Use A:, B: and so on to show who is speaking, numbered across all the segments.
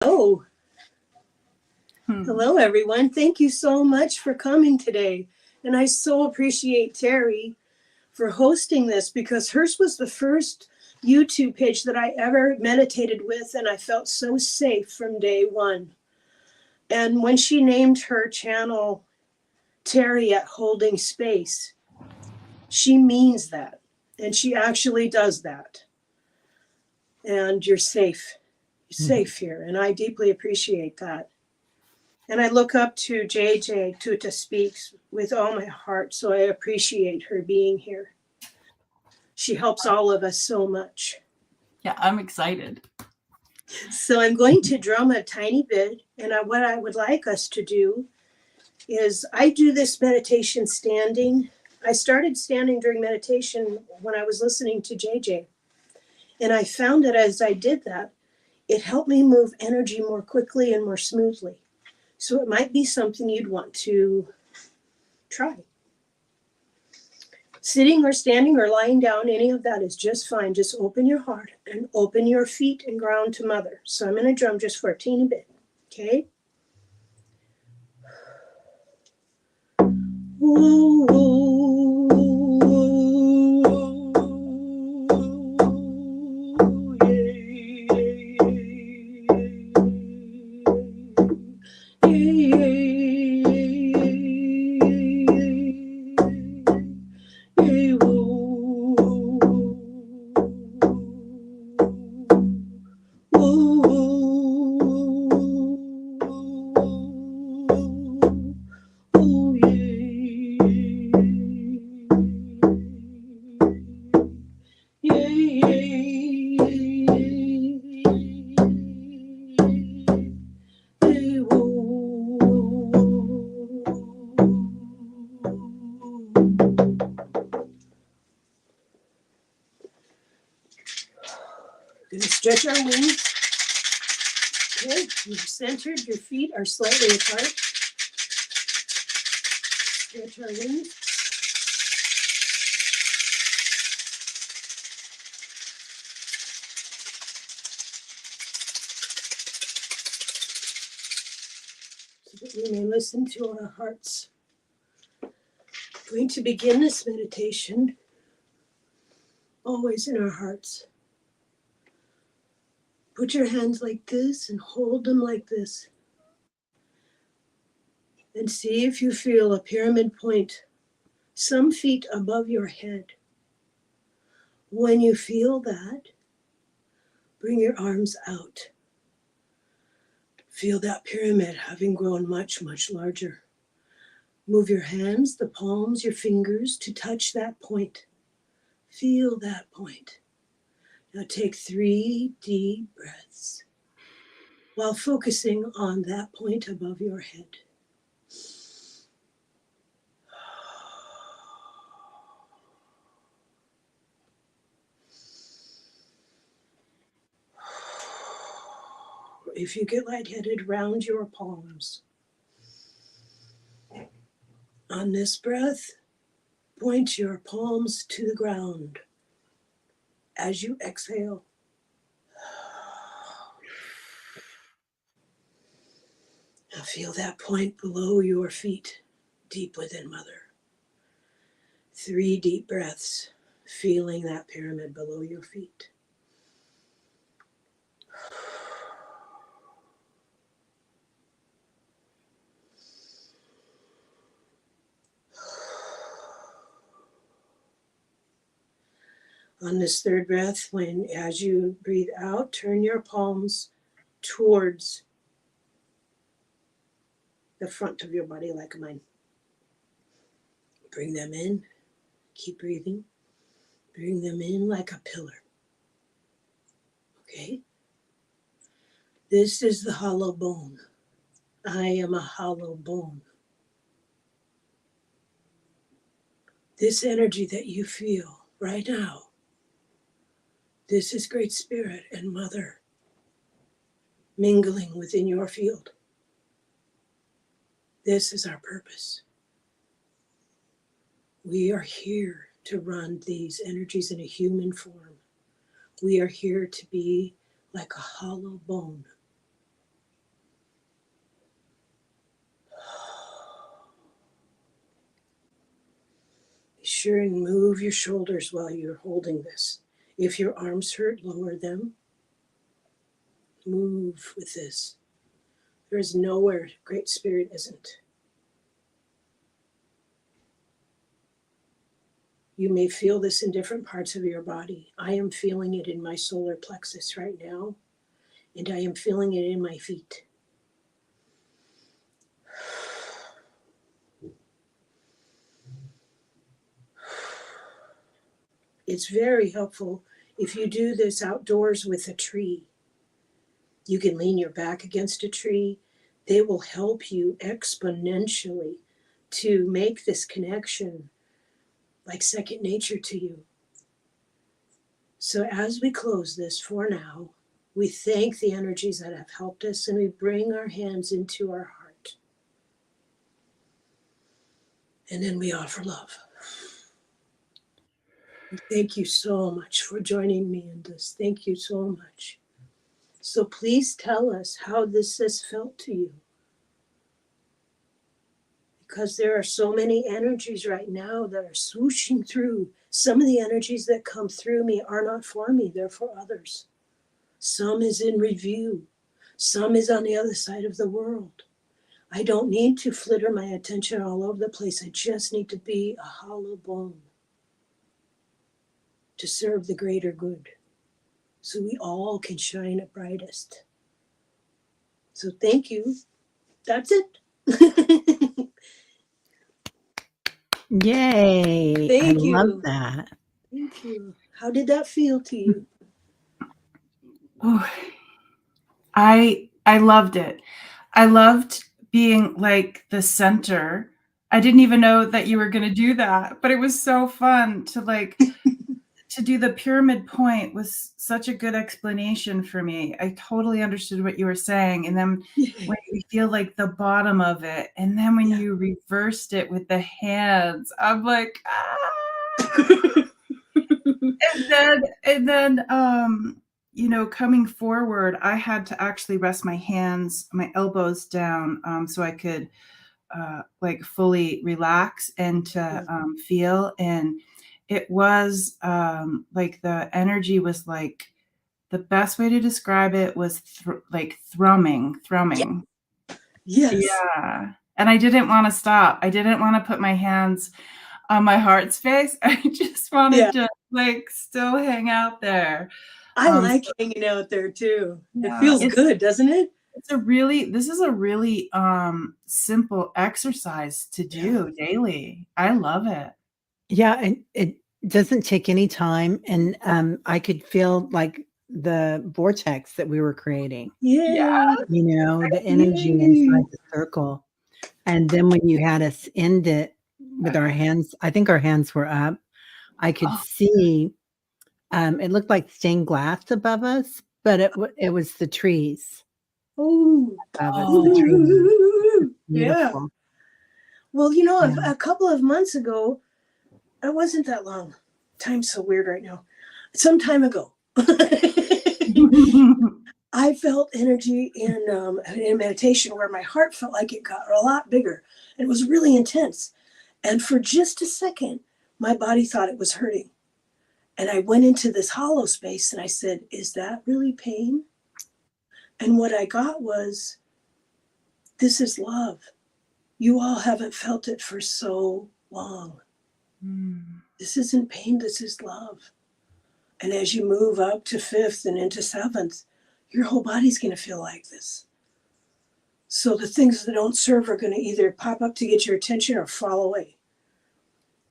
A: Oh, hello, everyone. Thank you so much for coming today. And I so appreciate Teri for hosting this because hers was the first YouTube page that I ever meditated with, and I felt so safe from day one. And when she named her channel Teri at Holding Space, she means that. And she actually does that. And you're safe. You're safe here. And I deeply appreciate that. And I look up to JJ, Tuta Speaks, with all my heart, so I appreciate her being here. She helps all of us so much.
B: Yeah, I'm excited.
A: So I'm going to drum a tiny bit, and what I would like us to do is I do this meditation standing. I started standing during meditation when I was listening to JJ. And I found that as I did that, it helped me move energy more quickly and more smoothly. So it might be something you'd want to try. Sitting or standing or lying down, any of that is just fine. Just open your heart and open your feet and ground to Mother. So I'm going to drum just for a teeny bit. Okay? Ooh, ooh, Going to stretch our wings. Okay, you're centered, your feet are slightly apart. Stretch our wings. So that we may listen to our hearts. I'm going to begin this meditation always in our hearts. Put your hands like this and hold them like this. And see if you feel a pyramid point some feet above your head. When you feel that, bring your arms out. Feel that pyramid having grown much, much larger. Move your hands, the palms, your fingers to touch that point. Feel that point. Now take 3 deep breaths while focusing on that point above your head. If you get lightheaded, round your palms. On this breath, point your palms to the ground. As you exhale, now feel that point below your feet, deep within Mother. 3 deep breaths, feeling that pyramid below your feet. On this 3rd breath, as you breathe out, turn your palms towards the front of your body like mine. Bring them in. Keep breathing. Bring them in like a pillar. Okay? This is the hollow bone. I am a hollow bone. This energy that you feel right now, this is Great Spirit and Mother mingling within your field. This is our purpose. We are here to run these energies in a human form. We are here to be like a hollow bone sure and move your shoulders while you're holding this. If your arms hurt, lower them. Move with this. There is nowhere Great Spirit isn't. You may feel this in different parts of your body. I am feeling it in my solar plexus right now, and I am feeling it in my feet. It's very helpful if you do this outdoors with a tree. You can lean your back against a tree. They will help you exponentially to make this connection like second nature to you. So as we close this for now, we thank the energies that have helped us, and we bring our hands into our heart. And then we offer love. Thank you so much for joining me in this. Thank you so much. So please tell us how this has felt to you. Because there are so many energies right now that are swooshing through. Some of the energies that come through me are not for me, they're for others. Some is in review. Some is on the other side of the world. I don't need to flitter my attention all over the place. I just need to be a hollow bone to serve the greater good, so we all can shine at brightest. So thank you. That's it.
C: Yay.
A: Thank
C: I
A: you.
C: love that.
A: Thank you. How did that feel to you?
B: Oh, I loved it. I loved being like the center. I didn't even know that you were going to do that, but it was so fun to like to do the pyramid point was such a good explanation for me. I totally understood what you were saying. And then when you feel like the bottom of it, and then when you reversed it with the hands, I'm like, ah. and then you know, coming forward, I had to actually rest my hands, my elbows down, so I could like fully relax and to feel. And it was like the energy was like, the best way to describe it was like thrumming.
A: Yes.
B: Yeah. And I didn't want to stop. I didn't want to put my hands on my heart space. I just wanted to like still hang out there.
A: I like hanging out there too.
B: Yeah,
A: it feels good, doesn't it?
B: This is a really simple exercise to do daily. I love it.
C: Yeah, and it doesn't take any time, and I could feel like the vortex that we were creating.
A: Yeah.
C: You know, the energy inside the circle. And then when you had us end it with our hands, I think our hands were up, I could see it looked like stained glass above us, but it was the trees.
A: Oh,
C: Above us, the trees.
A: yeah.
C: Beautiful.
A: Well, you know, a couple of months ago, it wasn't that long. Time's so weird right now. Some time ago, I felt energy in meditation where my heart felt like it got a lot bigger. It was really intense. And for just a second, my body thought it was hurting. And I went into this hollow space and I said, is that really pain? And what I got was, this is love. You all haven't felt it for so long. This isn't pain, this is love. And as you move up to 5th and into 7th, your whole body's going to feel like this. So the things that don't serve are going to either pop up to get your attention or fall away.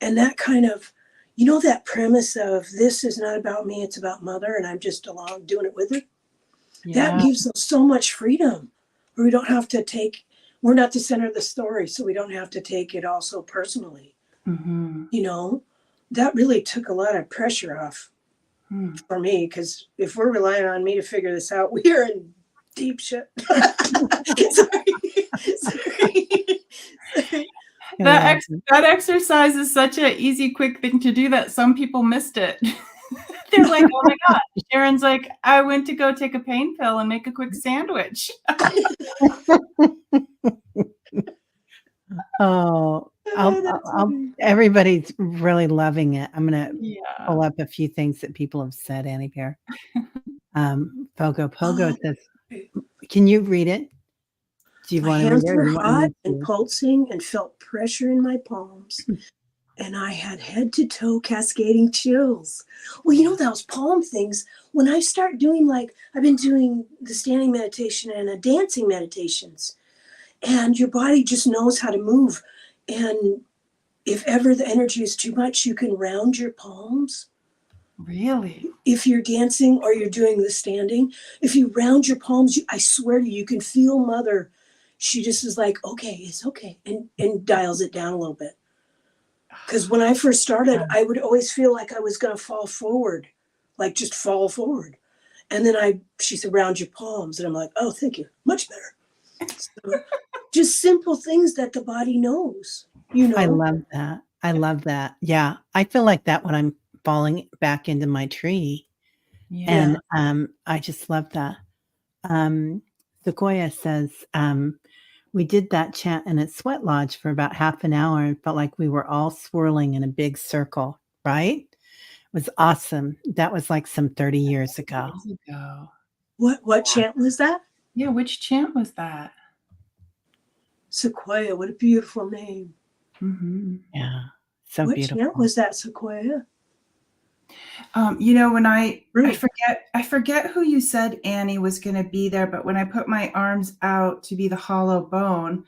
A: And that kind of, you know, that premise of this is not about me, it's about Mother, and I'm just along doing it with her. That gives us so much freedom, where we don't have to we're not the center of the story, so we don't have to take it all so personally. You know, that really took a lot of pressure off for me, because if we're relying on me to figure this out, we are in deep shit. Sorry.
B: That exercise is such an easy, quick thing to do that some people missed it. They're like, oh my God. Sharon's like, I went to go take a pain pill and make a quick sandwich.
C: Oh, everybody's really loving it. I'm going to
B: Yeah.
C: pull up a few things that people have said, Anniebear. Pogo Pogo says, can you read it? Do you
A: My
C: want to read
A: hands
C: it? Or
A: were
C: do you want
A: hot
C: me
A: and
C: to?
A: pulsing and felt pressure in my palms. And I had head to toe cascading chills. Well, you know, those palm things, when I start doing, like, I've been doing the standing meditation and the dancing meditations, and your body just knows how to move. And if ever the energy is too much, you can round your palms.
B: Really?
A: If you're dancing or you're doing the standing, if you round your palms, I swear to you, you can feel Mother. She just is like, okay, it's okay, and dials it down a little bit. Because when I first started, I would always feel like I was going to fall forward, like just fall forward. And then she said, round your palms. And I'm like, oh, thank you. Much better. So, just simple things that the body knows, you know.
C: I love that. I love that. Yeah. I feel like that when I'm falling back into my tree.
B: Yeah.
C: And I just love that. Sequoia says, we did that chant in a sweat lodge for about half an hour and felt like we were all swirling in a big circle, right? It was awesome. That was like some 30 years ago.
A: What chant was that?
B: Yeah, which chant was that?
A: Sequoia, what a beautiful name.
B: Mm-hmm.
C: Yeah, so
A: what
C: beautiful.
A: What chant was that, Sequoia?
B: You know, when I forget who you said Annie was going to be there, but when I put my arms out to be the hollow bone,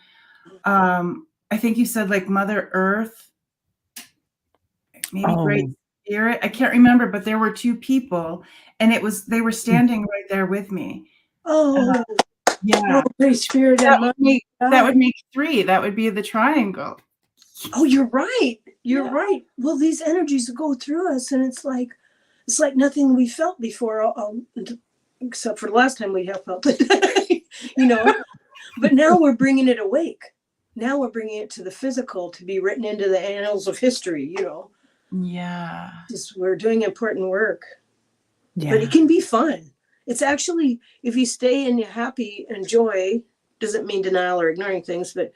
B: I think you said like Mother Earth, maybe Great Spirit. I can't remember, but there were two people, and they were standing right there with me.
A: Oh,
B: yeah,
A: Great Spirit and Mother.
B: That would make three. That would be the triangle.
A: Oh, you're right. You're right. Well, these energies go through us, and it's like nothing we felt before, except for the last time we have felt it, you know. But now we're bringing it awake. Now we're bringing it to the physical to be written into the annals of history, you know.
B: Yeah.
A: We're doing important work.
C: Yeah.
A: But it can be fun. It's actually, if you stay in happy and joy, doesn't mean denial or ignoring things, but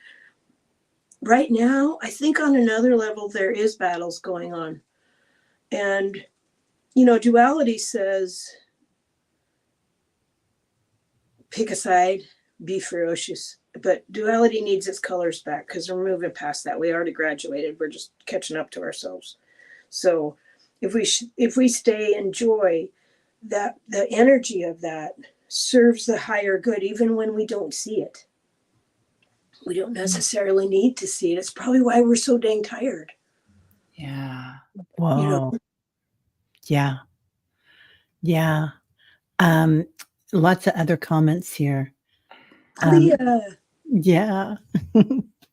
A: right now, I think on another level, there is battles going on. And, you know, duality says, pick a side, be ferocious. But duality needs its colors back because we're moving past that. We already graduated. We're just catching up to ourselves. So if we stay in joy, that the energy of that serves the higher good, even when we don't see it. We don't necessarily need to see it. It's probably why we're so dang tired.
B: Yeah.
C: Whoa.
A: You know?
C: Yeah. Yeah. Lots of other comments here.
A: Leah.
C: Yeah.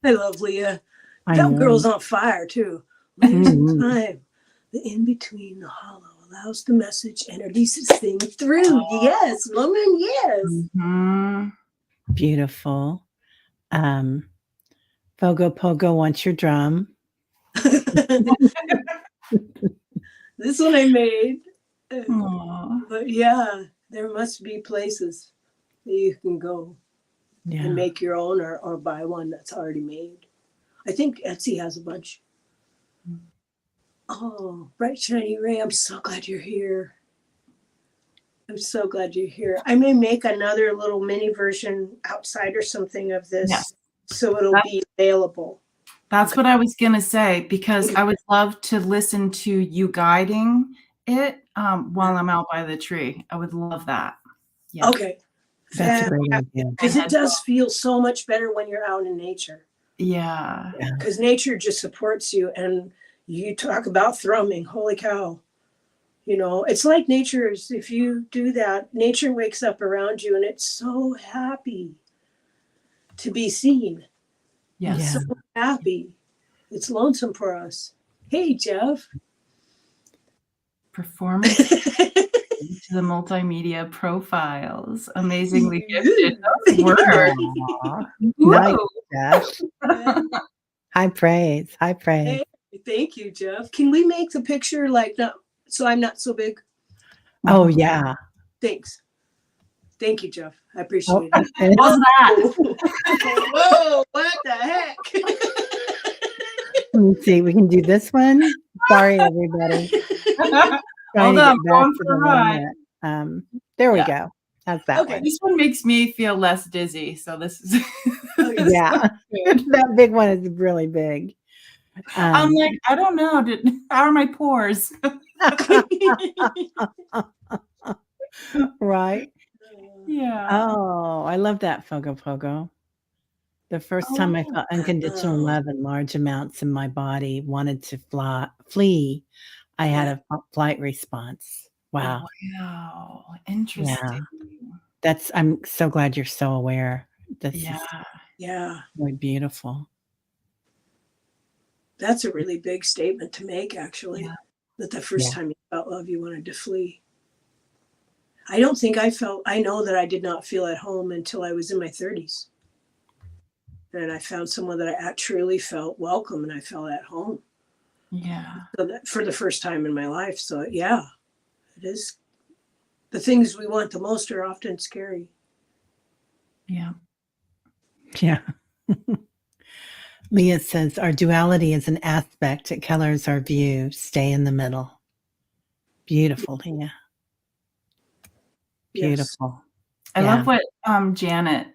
A: I love Leah.
C: I
A: That
C: know.
A: girl's on fire too. Leah's time. The in-between, the hollow, allows the message and releases things through. Yes, woman, yes.
B: Mm-hmm.
C: Beautiful. Pogo Pogo wants your drum.
A: This one I made.
B: Aww.
A: But yeah, there must be places that you can go and make your own or buy one that's already made. I think Etsy has a bunch. Oh, bright shiny ray, I'm so glad you're here. I'm so glad you're here. I may make another little mini version outside or something of this, so it'll be available.
B: That's what I was going to say, because I would love to listen to you guiding it while I'm out by the tree. I would love that.
A: Yeah. Okay.
C: That's a great idea.
A: Because it does feel so much better when you're out in nature.
B: Yeah.
A: Because nature just supports you. And you talk about thrumming. Holy cow. You know, it's like nature is, if you do that, nature wakes up around you and it's so happy to be seen.
B: Yes.
A: It's so happy. It's lonesome for us. Hey, Jeff.
B: Performance to the multimedia profiles. Amazingly gifted. Word.
C: Nice, Jeff. High praise. High praise.
A: Hey, thank you, Jeff. Can we make the picture like not so I'm not so big?
C: Oh, yeah.
A: Thanks. Thank you, Jeff. I appreciate it.
B: What's that?
A: Whoa, what the heck?
C: Let me see. We can do this one. Sorry, everybody. Trying
B: Hold
C: to
B: on,
C: get back
B: going
C: to
B: for
C: the
B: a
C: one
B: ride.
C: that, there we
B: Yeah.
C: go. How's that
A: Okay.
C: one?
B: This one makes me feel less dizzy. So this is
C: Yeah.
B: good.
C: That big one is really big.
B: I'm like, I don't know. How are my pores?
C: Right.
B: Yeah.
C: Oh, I love that Fogo Pogo. The first time I felt unconditional
A: wow.
C: love in large amounts in my body, wanted to flee, I had a flight response. Wow.
B: Wow.
C: Yeah.
B: Interesting.
C: I'm so glad you're so aware. This is
B: Yeah.
A: Yeah.
C: really beautiful.
A: That's a really big statement to make, actually.
B: Yeah.
A: That the first
C: Yeah.
A: time you felt love, you wanted to flee. I don't think I know that I did not feel at home until I was in my 30s. And I found someone that I truly felt welcome and I felt at home.
B: Yeah.
A: So that for the first time in my life. So yeah, it is. The things we want the most are often scary.
B: Yeah.
C: Yeah. Leah says, our duality is an aspect. It colors our view. Stay in the middle. Beautiful, Leah.
A: Yes.
C: Beautiful.
B: I love what Janet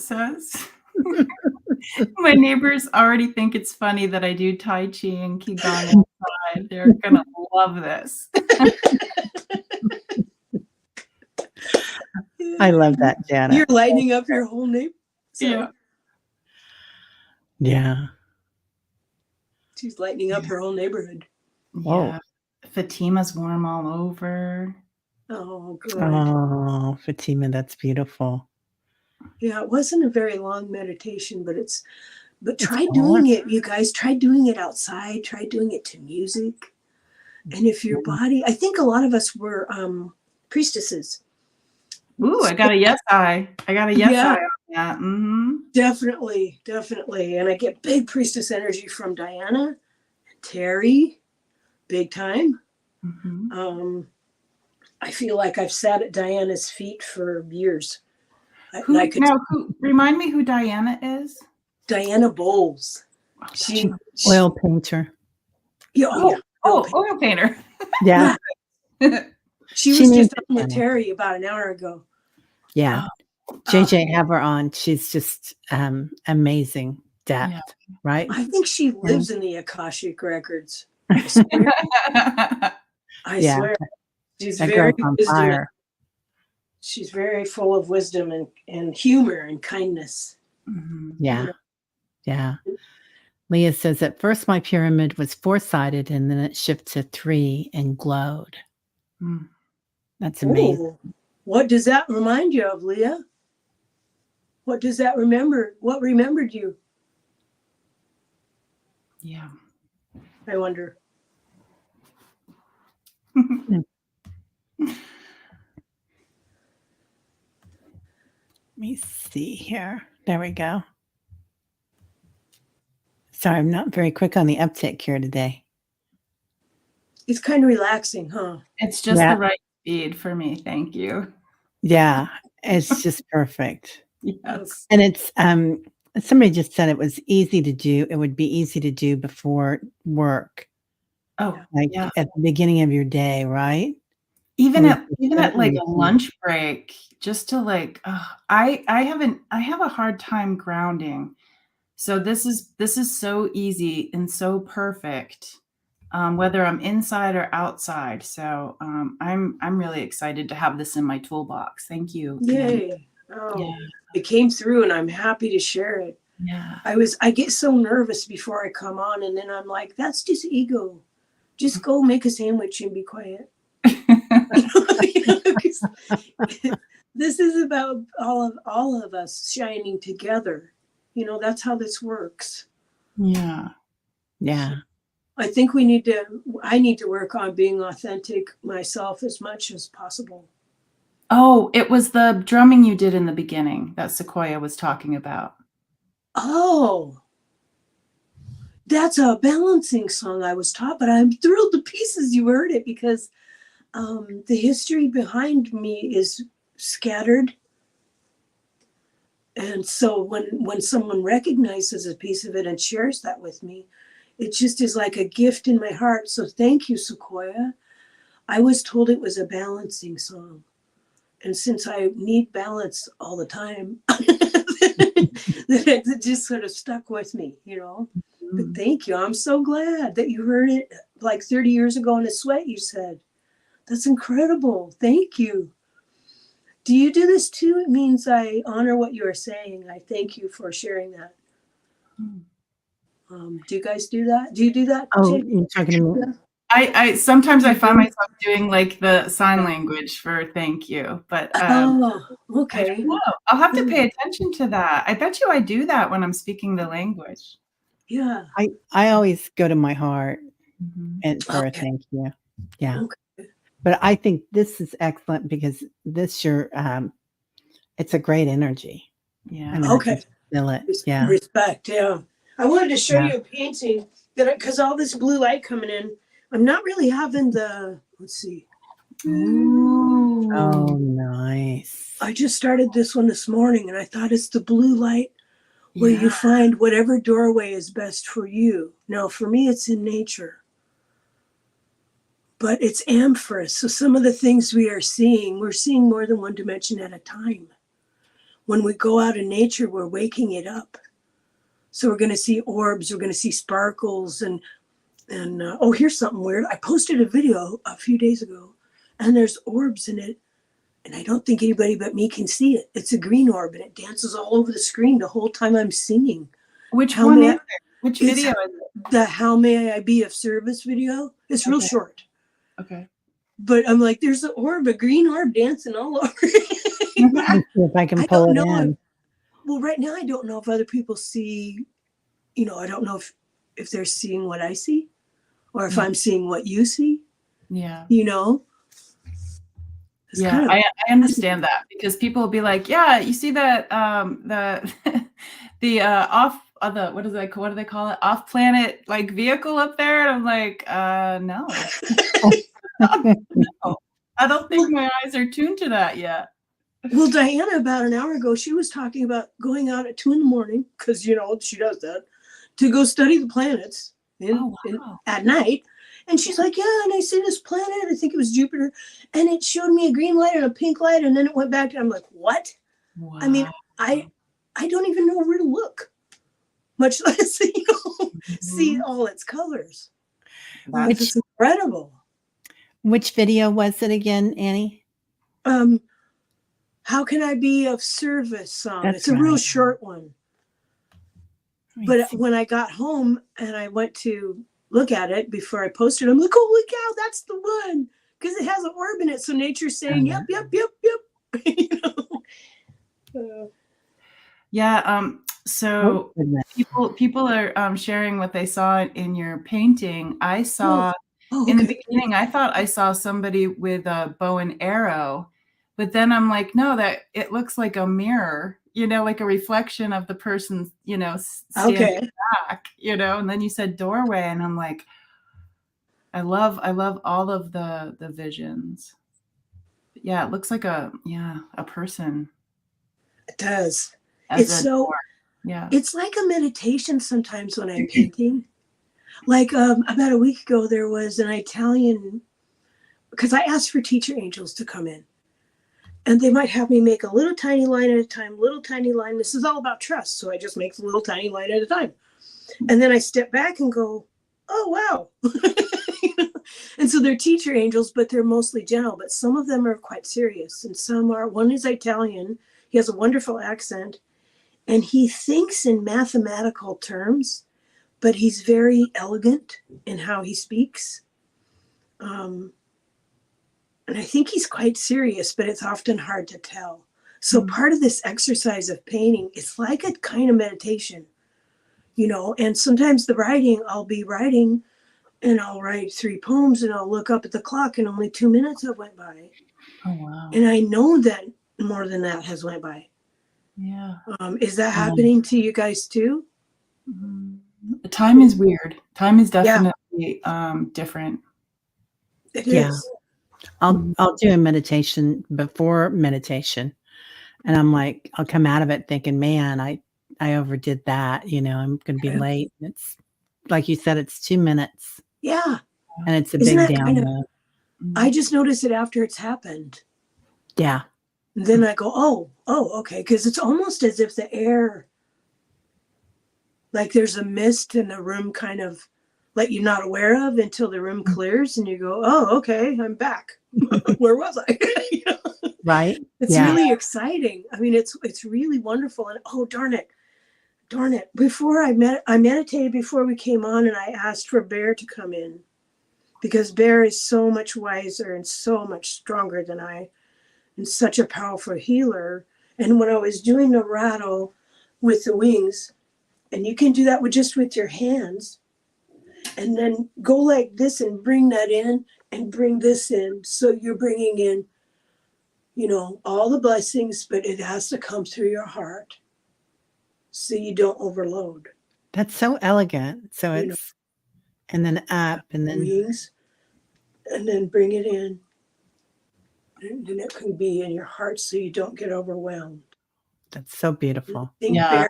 B: says. My neighbors already think it's funny that I do Tai Chi and Qigong outside. They're gonna love this.
C: I love that, Janet.
A: You're lighting up your whole neighborhood.
B: Yeah.
C: Yeah.
A: She's lighting up her whole neighborhood.
B: Yeah. Fatima's warm all over.
A: Oh, good.
C: Oh, Fatima, that's beautiful.
A: Yeah, it wasn't a very long meditation, but try
C: It's
A: doing it, you guys. Try doing it outside. Try doing it to music. And if your body, I think a lot of us were priestesses.
B: Ooh, I got a yes eye. I got a yes
A: Yeah.
B: eye on that. Mm-hmm.
A: Definitely, definitely. And I get big priestess energy from Diana and Teri, big time.
B: Mm-hmm.
A: I feel like I've sat at Diana's feet for years.
B: Remind me who Diana is?
A: Diana Bowles.
B: Oh,
A: She
C: oil painter.
B: oil painter.
C: Yeah.
A: She was just on with Teri about an hour ago.
C: Yeah. JJ, have her on. She's just amazing depth, right?
A: I think she lives in the Akashic records. I swear. She's very wisdom. She's very full of wisdom and humor and kindness.
B: Mm-hmm.
C: Yeah. Yeah. Leah says, at first my pyramid was 4-sided and then it shifted to 3 and glowed.
B: Mm.
C: That's amazing.
A: Ooh. What does that remind you of, Leah? What does that remember? What remembered you?
B: Yeah.
A: I wonder.
C: Let me see here. There we go. Sorry, I'm not very quick on the uptick here today.
A: It's kind of relaxing, huh?
B: It's just the right speed for me. Thank you.
C: Yeah, it's just perfect.
B: Yes.
C: And it's somebody just said it was easy to do. It would be easy to do before work.
B: Oh,
C: like at the beginning of your day, right?
B: Even at like a lunch break, just to like, I have a hard time grounding. So this is so easy and so perfect, whether I'm inside or outside. So I'm really excited to have this in my toolbox. Thank you.
A: Yay. It came through and I'm happy to share it.
B: Yeah.
A: I get so nervous before I come on and then I'm like, that's just ego. Just go make a sandwich and be quiet. This is about all of us shining together. That's how this works.
B: Yeah.
C: Yeah.
A: I think I need to work on being authentic myself as much as possible.
B: Oh, it was the drumming you did in the beginning that Sequoia was talking about.
A: Oh, that's a balancing song I was taught, but I'm thrilled to pieces you heard it because the history behind me is scattered. And so when someone recognizes a piece of it and shares that with me, It just is like a gift in my heart. So thank you, Sequoia. I was told it was a balancing song. And since I need balance all the time, it just sort of stuck with me, you know. But thank you. I'm so glad that you heard it like 30 years ago in a sweat, you said. That's incredible. Thank you. Do you do this too? It means I honor what you are saying. I thank you for sharing that. Do you guys do that? Do you do that?
C: Oh,
A: Teri?
C: you're talking to me?
B: I sometimes I find myself doing like the sign language for thank you, but
A: Oh,
B: I
A: okay.
B: don't know. I'll have to pay attention to that. I bet you I do that when I'm speaking the language.
A: Yeah.
C: I always go to my heart
B: Mhm.
C: and for a
A: Okay.
C: thank you. Yeah.
A: Okay.
C: But I think this is excellent because it's a great energy. I
B: Yeah.
C: mean, I can
A: Okay.
C: feel it. Yeah.
A: Respect. Yeah. I wanted to show
C: Yeah.
A: you a painting that because all this blue light coming in, I'm not really having the. Let's see.
B: Ooh.
C: Oh, nice.
A: I just started this one this morning, and I thought it's the blue light where
B: Yeah.
A: you find whatever doorway is best for you. Now, for me, it's in nature, but it's amorphous. So some of the things we're seeing more than one dimension at a time. When we go out in nature, we're waking it up. So we're going to see orbs, we're going to see sparkles, and oh, here's something weird. I posted a video a few days ago, and there's orbs in it, and I don't think anybody but me can see it. It's a green orb, and it dances all over the screen the whole time I'm singing.
B: Which
A: How
B: one
A: may
B: is it? Which
A: It's
B: video is it?
A: the "How May I Be of Service" video. It's real
B: Okay.
A: short,
B: Okay.
A: but I'm like, there's an orb, a green orb dancing all over.
C: Let me see if I can
A: I
C: pull
A: don't
C: it
A: know.
C: in.
A: Well, right now I don't know if other people see. I don't know if they're seeing what I see, or if I'm seeing what you see.
B: Yeah.
A: It's
B: Yeah,
A: kind of
B: I understand that because people will be like, yeah, you see that the the off the what do they call it? Off planet like vehicle up there? And I'm like, no. No. I don't think my eyes are tuned to that yet.
A: Well, Diana, about an hour ago, she was talking about going out at 2 a.m, because she does that, to go study the planets
B: Oh wow.
A: at night. And she's like, yeah, and I see this planet, I think it was Jupiter, and it showed me a green light and a pink light, and then it went back to, I'm like, what?
B: Wow.
A: I mean, I don't even know where to look, much less see all its colors. It's incredible.
C: Which video was it again, Annie?
A: How Can I Be of Service song.
C: That's
A: It's a real
C: right.
A: short one.
C: Let me
A: But
C: see.
A: when I got home and I went to look at it before I posted, I'm like, holy cow, that's the one. Because it has an orb in it. So nature's saying, yep, yep, yep, yep.
B: Yeah, so
C: Oh, goodness.
B: people are sharing what they saw in your painting. I saw
A: Oh,
B: in the
A: okay.
B: beginning, I thought I saw somebody with a bow and arrow, but then I'm like, no, that it looks like a mirror, like a reflection of the person, standing
A: Okay.
B: back, and then you said doorway, and I'm like, I love all of the visions. Yeah, it looks like a person
A: It does.
B: as
A: It's
B: a
A: so,
B: door. Yeah.
A: it's like a meditation sometimes when I'm painting. Like about a week ago, there was an Italian, because I asked for teacher angels to come in. And they might have me make a little tiny line at a time, little tiny line. This is all about trust. So I just make a little tiny line at a time. And then I step back and go, oh, wow. And so they're teacher angels, but they're mostly gentle. But some of them are quite serious. And one is Italian. He has a wonderful accent. And he thinks in mathematical terms, but he's very elegant in how he speaks. And I think he's quite serious, but it's often hard to tell. So part of this exercise of painting, it's like a kind of meditation, and sometimes I'll be writing and I'll write 3 poems and I'll look up at the clock and only 2 minutes have went by.
B: Oh, wow.
A: And I know that more than that has went by.
B: Yeah.
A: Is that happening to you guys too?
B: Time is weird. Time is definitely different.
A: It
C: Yeah.
A: is.
C: I'll do a meditation before meditation, and I'm like, I'll come out of it thinking, man, I overdid that. I'm going to be late. like you said, it's 2 minutes
A: Yeah.
C: and it's a
A: Isn't
C: big
A: that kind of,
C: download.
A: I just notice it after it's happened.
C: Yeah.
A: And then I go, oh, okay. Because it's almost as if the air, like there's a mist in the room kind of like you're not aware of until the room clears and you go, oh, okay, I'm back. Where was I? You know?
C: Right.
A: It's
C: Yeah.
A: really exciting. I mean, it's really wonderful. And oh, darn it. Before I meditated before we came on and I asked for Bear to come in because Bear is so much wiser and so much stronger than I and such a powerful healer. And when I was doing the rattle with the wings, and you can do that with your hands, and then go like this and bring that in and bring this in. So you're bringing in, all the blessings, but it has to come through your heart so you don't overload.
C: That's so elegant. So
A: You know,
C: it's, and then up and then,
A: wings, and then bring it in. And then it can be in your heart so you don't get overwhelmed.
C: that's so beautiful.
A: I think
B: Yeah.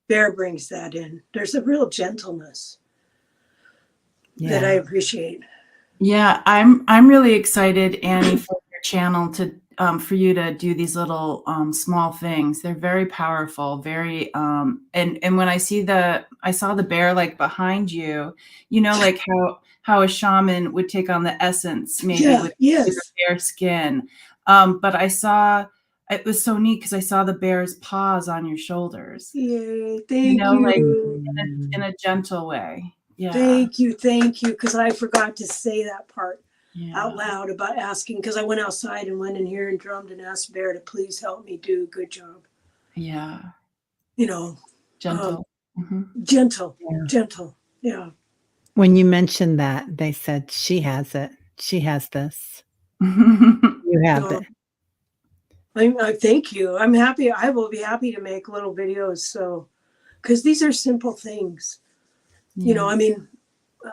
A: Bear brings that in. There's a real gentleness that I
C: Yeah.
A: appreciate.
B: Yeah, I'm really excited, Annie, for your channel to for you to do these little small things. They're very powerful, very and when I saw the bear like behind you, like how a shaman would take on the essence maybe
A: Yeah,
B: with
A: yes.
B: the bear skin. But I saw it was so neat because I saw the bear's paws on your shoulders.
A: Yay, thank you.
B: Like in a gentle way. Yeah.
A: Thank you, because I forgot to say that part out
B: Yeah.
A: loud about asking, because I went outside and went in here and drummed and asked Bear to please help me do a good job.
B: Yeah.
A: Gentle.
B: Mhm.
A: Gentle.
C: Yeah.
A: Gentle. Yeah.
C: When you mentioned that, they said she has it. She has this. You have
A: Oh,
C: it.
A: I thank you. I'm happy. I will be happy to make little videos. So, because these are simple things.
B: Yeah.
A: I mean,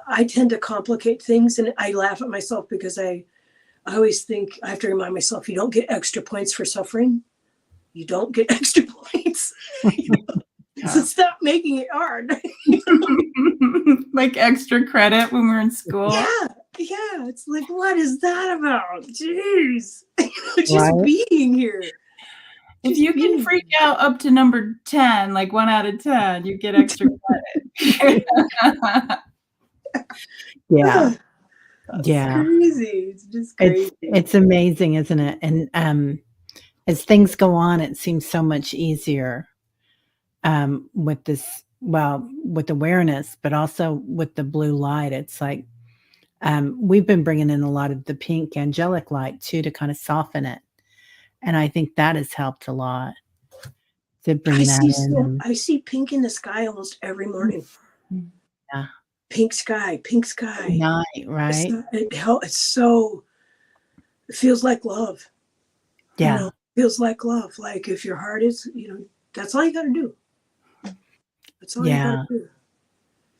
A: I tend to complicate things and I laugh at myself because I always think I have to remind myself, you don't get extra points for suffering. You don't get extra points. So stop making it hard.
B: Like extra credit when we're in school.
A: Yeah. It's like, what is that about? Jeez. Just
C: Right.
A: being here.
B: If
A: Just
B: you can
A: being
B: freak out up to number 10, like 1 out of 10, you get extra credit.
C: Yeah.
A: It's
C: Yeah.
A: crazy. It's just crazy.
C: It's amazing, isn't it? And as things go on, it seems so much easier with this, with awareness, but also with the blue light. It's like we've been bringing in a lot of the pink angelic light too to kind of soften it. And I think that has helped a lot to bring that in.
A: I see pink in the sky almost every morning.
C: Yeah.
A: Pink sky.
C: Night, right?
A: It feels like love.
C: Yeah.
A: Feels like love. Like if your heart is, that's all you got to do. That's all you got to do.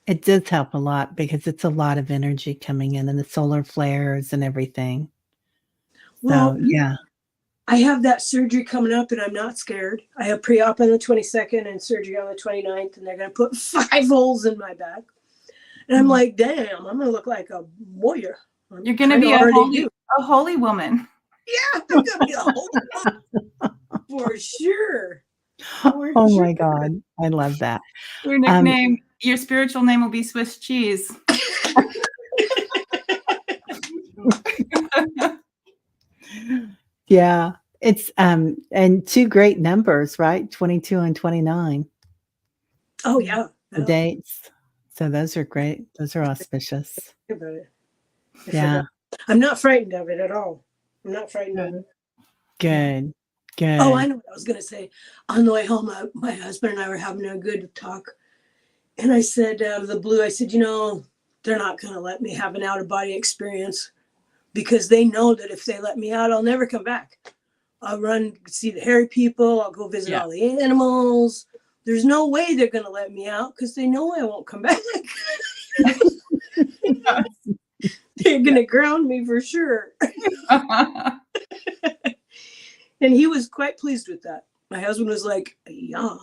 C: It does help a lot because it's a lot of energy coming in and the solar flares and everything.
A: Well,
C: So, yeah.
A: I have that surgery coming up and I'm not scared. I have pre-op on the 22nd and surgery on the 29th, and they're going to put 5 holes in my back. And I'm like, damn, I'm going to look like a warrior.
B: You're going to be a holy woman.
A: Yeah, I'm going to be a holy woman. For sure.
C: Oh my God. I love that.
B: Your nickname, your spiritual name will be Swiss cheese.
C: Yeah. It's and 2 great numbers, right? 22 and 29.
A: Oh yeah.
C: The dates. So those are great. Those are auspicious. Yeah.
A: I'm not frightened of it at all. I'm not frightened of it.
C: Good. Good.
A: Oh, I know what I was going to say. On the way home, my husband and I were having a good talk. And I said, out of the blue, I said, they're not going to let me have an out-of-body experience because they know that if they let me out, I'll never come back. I'll run, see the hairy people. I'll go visit all the animals. There's no way they're going to let me out because they know I won't come back. They're going to ground me for sure. And he was quite pleased with that. My husband was like, yeah.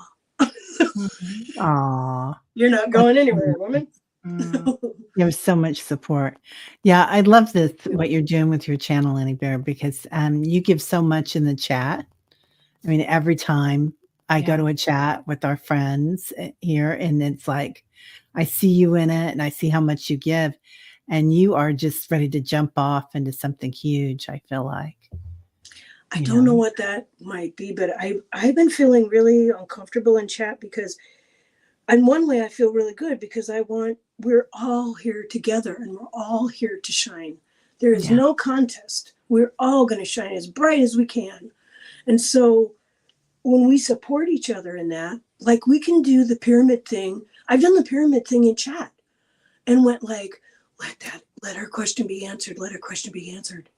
C: Aw.
A: You're not going anywhere, woman.
B: Mm.
C: There's so much support. Yeah, I love this, what you're doing with your channel, Anniebear, because you give so much in the chat. I mean, every time I go
B: Yeah.
C: to a chat with our friends here, and it's like, I see you in it and I see how much you give, and you are just ready to jump off into something huge, I feel like.
A: I
C: You
A: don't know
C: know?
A: what that might be, but I've been feeling really uncomfortable in chat because in one way I feel really good because we're all here together and we're all here to shine. There is
C: Yeah.
A: no contest. We're all going to shine as bright as we can. And so when we support each other in that, like we can do the pyramid thing. I've done the pyramid thing in chat and went like, let her question be answered. Let her question be answered.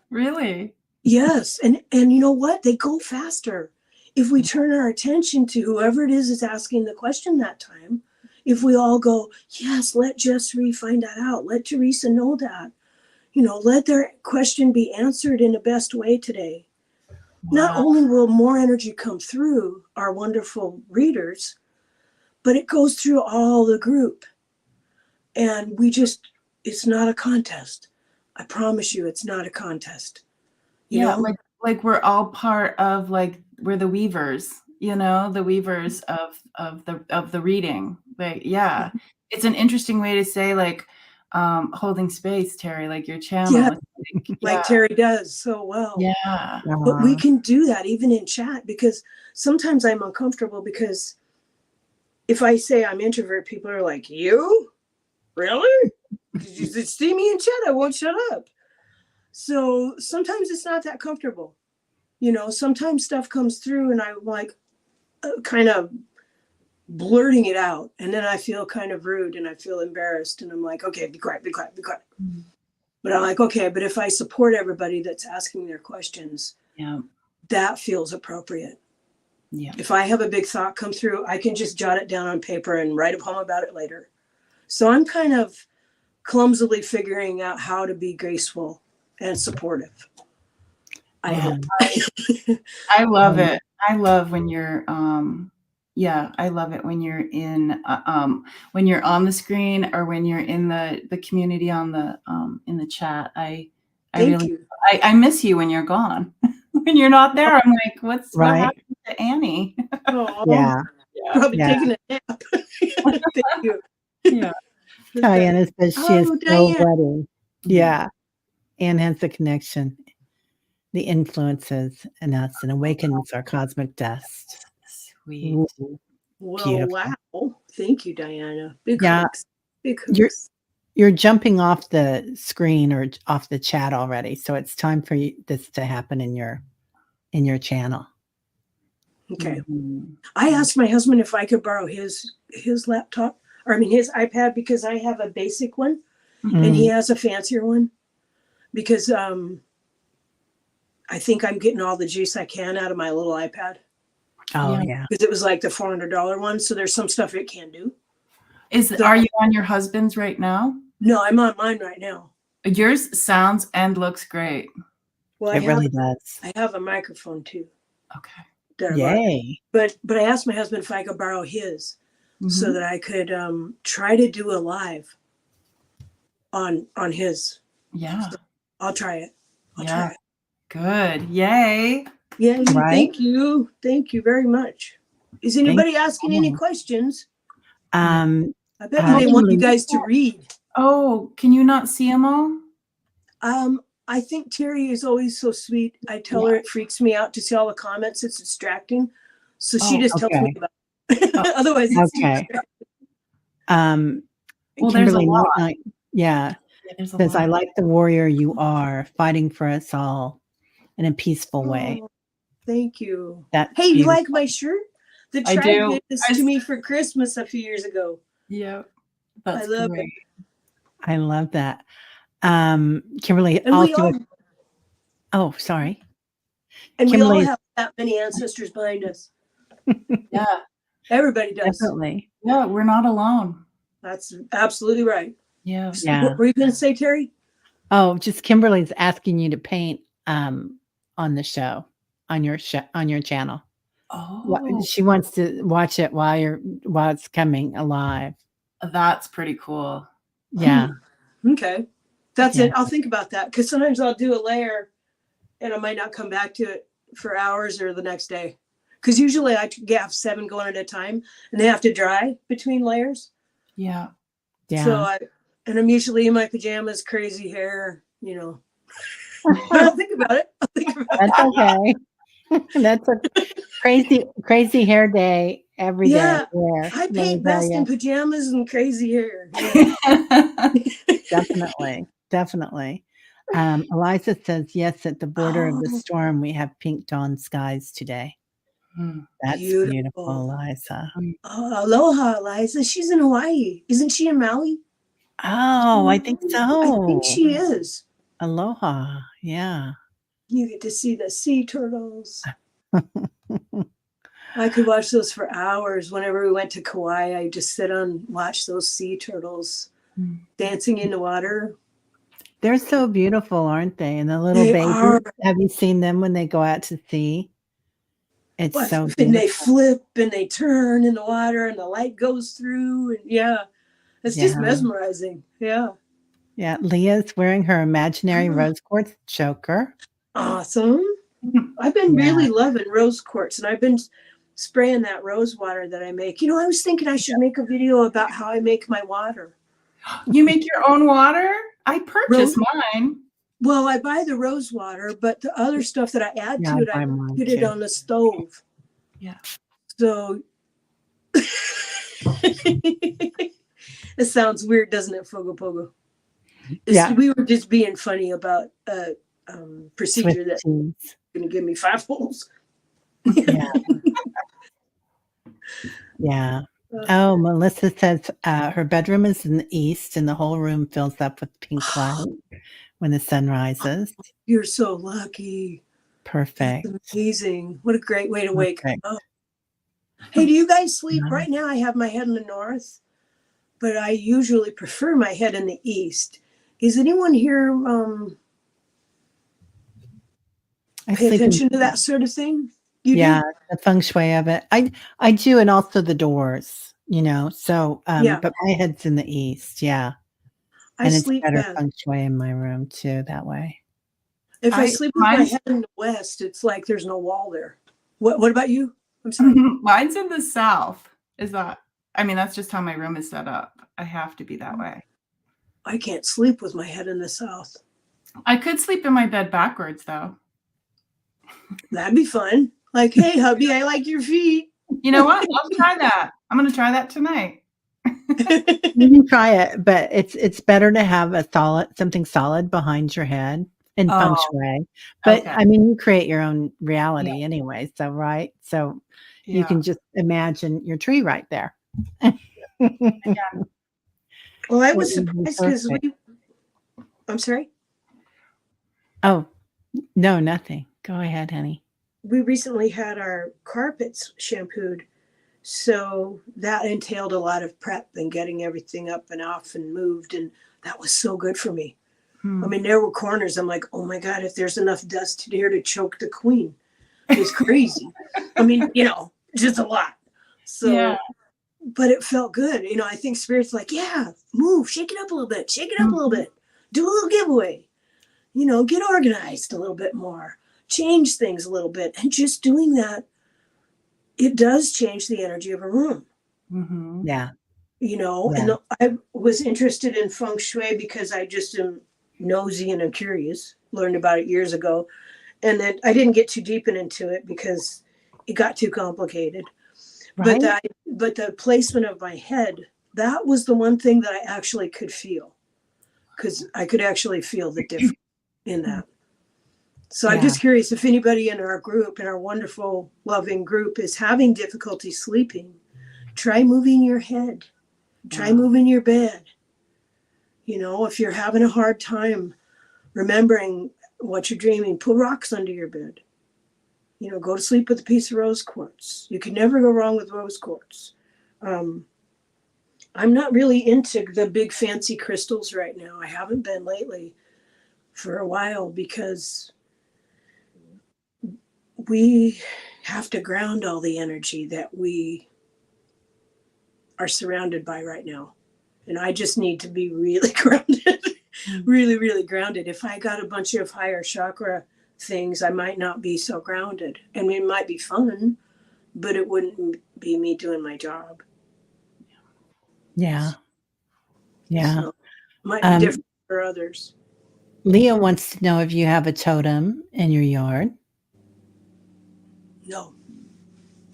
B: Really?
A: Yes. And you know what? They go faster. If we turn our attention to whoever it is asking the question that time, if we all go, yes, let Jessree find that out. Let Teresa know that. Let their question be answered in the best way today. Not
B: Wow.
A: only will more energy come through our wonderful readers, but it goes through all the group. And it's not a contest. I promise you, it's not a contest. You
B: Yeah,
A: know?
B: like we're all part of, like, we're the weavers, the weavers of the reading. Like, yeah. It's an interesting way to say, like, holding space, Teri, like your channel.
A: Yeah,
B: It's like,
A: like
B: yeah.
A: Teri does so well.
B: Yeah.
A: But we
C: Aw.
A: can do that even in chat because sometimes I'm uncomfortable because if I say I'm introvert, people are like, you? Really? Did you see me in chat? I won't shut up. So sometimes it's not that comfortable. Sometimes stuff comes through and I'm like kind of blurting it out. And then I feel kind of rude and I feel embarrassed. And I'm like, okay, be quiet, be quiet, be quiet.
B: Mm.
A: But I'm like, okay, but if I support everybody that's asking their questions,
B: Yeah.
A: that feels appropriate.
B: Yeah.
A: If I have a big thought come through, I can just jot it down on paper and write a poem about it later. So I'm kind of clumsily figuring out how to be graceful and supportive. I hope.
B: I love it. I love when you're I love it when you're when you're on the screen or when you're in the community in the chat. I
A: Thank
B: really
A: you.
B: I miss you when you're gone. When you're not there, I'm like, what
C: Right?
B: happened to Annie?
A: Oh,
C: Yeah.
A: probably
C: Yeah.
A: taking a nap. Thank you.
B: Yeah.
C: Diana says she is
A: Oh,
C: so
A: Diane.
C: ready. Yeah. And hence the connection, the influences in us and awakens our cosmic dust.
B: Sweet.
C: Ooh,
A: Well,
C: beautiful.
A: wow. Thank you, Diana. Big
C: Yeah.
A: hugs. Big
C: You're
A: hugs.
C: you're jumping off the screen or off the chat already, so it's time for this to happen in your channel.
A: Okay.
B: Mhm.
A: I asked my husband if I could borrow his laptop, or I mean his iPad, because I have a basic one and he has a fancier one because I think I'm getting all the juice I can out of my little iPad
C: Oh,
B: Yeah.
C: yeah.
A: because it was like the $400 one. So there's some stuff it can't do.
B: Are you on your husband's right now?
A: No, I'm on mine right now.
B: Yours sounds and looks great.
A: Well,
C: It really does.
A: I have a microphone too.
B: Okay.
A: That I bought.
C: Yay.
A: But I asked my husband if I could borrow his so
B: Mhm.
A: that I could try to do a live on his.
B: Yeah.
A: So I'll try it. I'll
B: Yeah.
A: try it.
B: Good. Yay.
A: Yeah,
C: Right?
A: thank you. Thank you very much. Is anybody asking any questions?
C: Um,
A: I bet you they want you
C: Kimberly,
A: guys to read.
B: Oh, can you not see them all?
A: I think Teri is always so sweet. I tell her it freaks me out to see all the comments. It's distracting. So she
B: Oh,
A: just tells me
C: okay.
A: about it. Otherwise, it's
C: Okay.
B: Well, there's a
C: Kimberly
B: lot.
C: Night, yeah,
B: Yeah, there's a
C: says, I
B: lot.
C: like the warrior you are, fighting for us all in a peaceful way.
A: Oh, thank you.
C: That's
A: Hey, you
C: beautiful.
A: like my shirt? The
B: I
A: tribe
B: do.
A: gave this to me for Christmas a few years ago.
B: Yeah.
A: I
B: That's
A: love
B: great.
A: it.
C: I love that. Kimberly,
A: And we all
C: oh, sorry.
A: have
C: Kimberly,
A: that many ancestors behind us.
B: Yeah.
A: Everybody does.
C: definitely.
B: Yeah, we're not alone.
A: That's absolutely right.
B: Yeah.
C: Yeah.
A: What were you going to say, Teri?
C: Oh, just Kimberly's asking you to paint on the show, on your channel.
B: Oh,
C: She wants to watch it while it's coming alive.
B: That's pretty cool.
C: Yeah.
A: Okay. That's
C: Yeah.
A: it. I'll think about that because sometimes I'll do a layer and I might not come back to it for hours or the next day. Because usually I have 7 going at a time and they have to dry between layers.
B: Yeah.
C: Yeah.
A: And I'm usually in my pajamas, crazy hair, you know. But I'll think about it. I'll think about
C: That's
A: it.
C: okay. That's a crazy hair day every day.
A: Yeah.
C: Here,
A: I
C: let me
A: paint
C: tell
A: best in
C: you.
A: pajamas and crazy hair. Yeah.
C: Definitely. Eliza says, yes, at the border of the
A: Oh,
C: storm, we have pink dawn skies today.
B: Mm,
C: That's beautiful,
A: beautiful.
C: Eliza.
A: Aloha, Liza. She's in Hawaii. Isn't she in Maui?
C: Oh, I think
A: I think
C: so.
A: she is.
C: Aloha. Yeah.
A: You get to see the sea turtles. I could watch those for hours. Whenever we went to Kauai, I just sit and watch those sea turtles
B: mm.
A: dancing in the water.
C: They're so beautiful, aren't they? And the little
A: They
C: babies,
A: are.
C: have you seen them when they go out to sea? It's so
A: And they
C: beautiful.
A: flip and they turn in the water and the light goes through. And yeah, it's just
C: Yeah.
A: mesmerizing. Yeah.
C: Yeah. Leah's wearing her imaginary
A: Oh,
C: rose quartz choker.
A: awesome. I've been
C: Yeah.
A: really loving rose quartz and I've been spraying that rose water that I make. You know, I was thinking I should make a video about how I make my water.
B: You make your own water? I purchased mine.
A: Well, I buy the rose water, but the other stuff that I add
C: Yeah,
A: to it,
C: I
A: I
C: buy mine
A: put it
C: too.
A: on the stove.
B: Yeah.
A: So it sounds weird, doesn't it, Fogo Pogo?
C: Yeah.
A: We were just being funny about a procedure
C: Swiss
A: that's
C: cheese.
A: going to give me 5 holes.
C: Yeah. Yeah. Oh, Melissa says her bedroom is in the east and the whole room fills up with pink light when the sun rises.
A: You're so lucky.
C: Perfect.
A: That's amazing. What a great way to wake
C: Perfect.
A: up. Hey, do you guys sleep?
C: Yeah.
A: Right now I have my head in the north, but I usually prefer my head in the east. Is anyone here
C: I
A: pay
C: sleep in,
A: attention to that sort of thing? You
C: yeah,
A: do?
C: the feng shui of it. I do, and also the doors, so
A: Yeah.
C: but my head's in the east, yeah.
A: I
C: And it's
A: sleep
C: better
A: best.
C: feng shui in my room too that way.
A: If I sleep with my
B: mine's
A: head in the west, it's like there's no wall there. What about you? I'm sorry.
B: mine's in the south. That's just how my room is set up. I have to be that way.
A: I can't sleep with my head in the south.
B: I could sleep in my bed backwards though.
A: That'd be fun. Like, hey, hubby, I like your feet.
B: You know what? I'll try that. I'm going to try that tonight.
C: You can try it, but it's better to have something solid behind your head in feng
B: Oh,
C: shui. But
B: okay.
C: I mean, you create your own reality anyway, so right? So you
B: Yeah.
C: can just imagine your tree right there.
A: Well, I
C: It
A: was
C: would be
A: surprised because
C: perfect.
A: I'm sorry.
C: Oh, no, nothing. Go ahead, honey.
A: We recently had our carpets shampooed. So that entailed a lot of prep and getting everything up and off and moved. And that was so good for me. I mean, there were corners. I'm like, oh my God, if there's enough dust here to choke the queen, it was crazy. I mean, just a lot. So,
B: Yeah.
A: but it felt good. I think Spirit's like, yeah, move, shake it up a little bit, shake it up a little bit, do a little giveaway, get organized a little bit more, change things a little bit. And just doing that, it does change the energy of a room.
B: Mm-hmm.
C: Yeah.
A: And I was interested in feng shui because I just am nosy and I'm curious, learned about it years ago. And then I didn't get too deep into it because it got too complicated.
C: Right?
A: But the placement of my head, that was the one thing that I actually could feel, because I could actually feel the difference in that. So I'm just curious if anybody in our group, in our wonderful, loving group, is having difficulty sleeping. Try moving your head. Try moving your bed. If you're having a hard time remembering what you're dreaming, put rocks under your bed. Go to sleep with a piece of rose quartz. You can never go wrong with rose quartz. I'm not really into the big fancy crystals right now. I haven't been lately for a while because we have to ground all the energy that we are surrounded by right now. And I just need to be really grounded, really, really grounded. If I got a bunch of higher chakra things, I might not be so grounded. And it might be fun, but it wouldn't be me doing my job.
C: Yeah. Yeah.
A: So it might be different for others.
C: Leah wants to know if you have a totem in your yard.
A: No.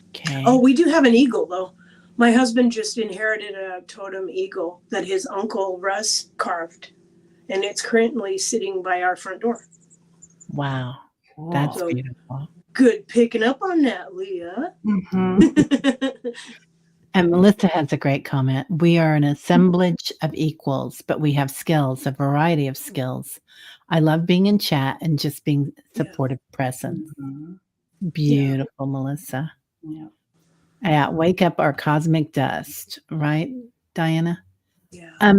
C: Okay.
A: Oh, we do have an eagle, though. My husband just inherited a totem eagle that his uncle Russ carved, and it's currently sitting by our front door.
C: Wow.
B: Cool.
C: That's
A: So
C: beautiful.
A: good picking up on that, Leah.
C: And Melissa has a great comment. We are an assemblage of equals, but we have skills, a variety of skills. I love being in chat and just being supportive presence. Beautiful, Melissa.
B: Yeah.
C: Yeah, wake up our cosmic dust, right, Diana?
A: Yeah.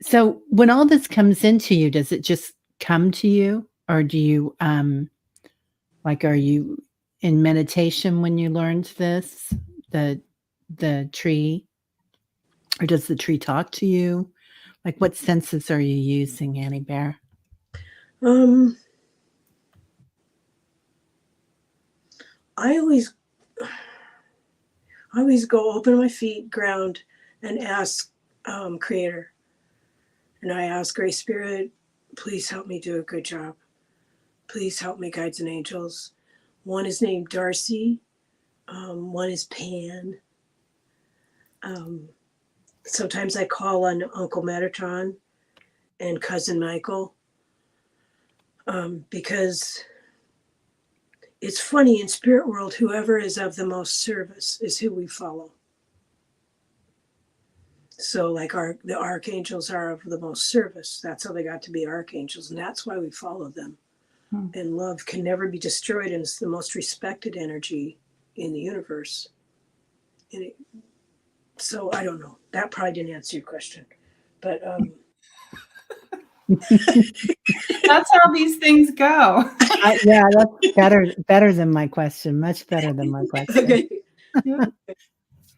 C: So when all this comes into you, does it just come to you, or do you are you in meditation when you learned this, the tree, or does the tree talk to you? Like, what senses are you using, Annie Bear?
A: I always go open my feet, ground, and ask Creator. And I ask Great Spirit, please help me do a good job. Please help me, guides and angels. One is named Darcy. One is Pan. Sometimes I call on Uncle Metatron and Cousin Michael, because it's funny, in spirit world, whoever is of the most service is who we follow. So like the archangels are of the most service. That's how they got to be archangels, and that's why we follow them. And love can never be destroyed, and it's the most respected energy in the universe. So I don't know. That probably didn't answer your question, but
B: that's how these things go.
C: Yeah, that's better than my question. Much better than my question.
A: Okay.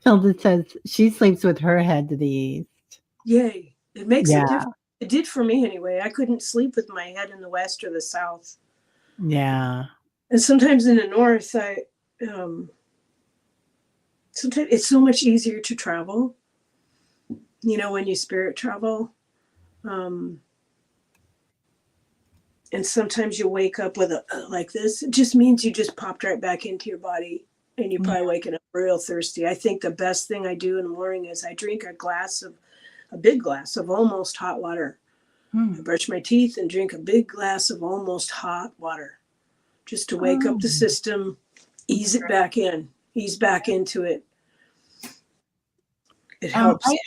C: Hilda says she sleeps with her head to the east.
A: Yay! It makes a difference. It did for me anyway. I couldn't sleep with my head in the west or the south.
C: Yeah.
A: And sometimes in the north, sometimes it's so much easier to travel. You know, when you spirit travel. And sometimes you wake up with like this. It just means you just popped right back into your body, and you're probably waking up real thirsty. I think the best thing I do in the morning is I drink a big glass of almost hot water. I brush my teeth and drink a big glass of almost hot water, just to wake up the system, ease it back in, ease back into it. It helps.
B: I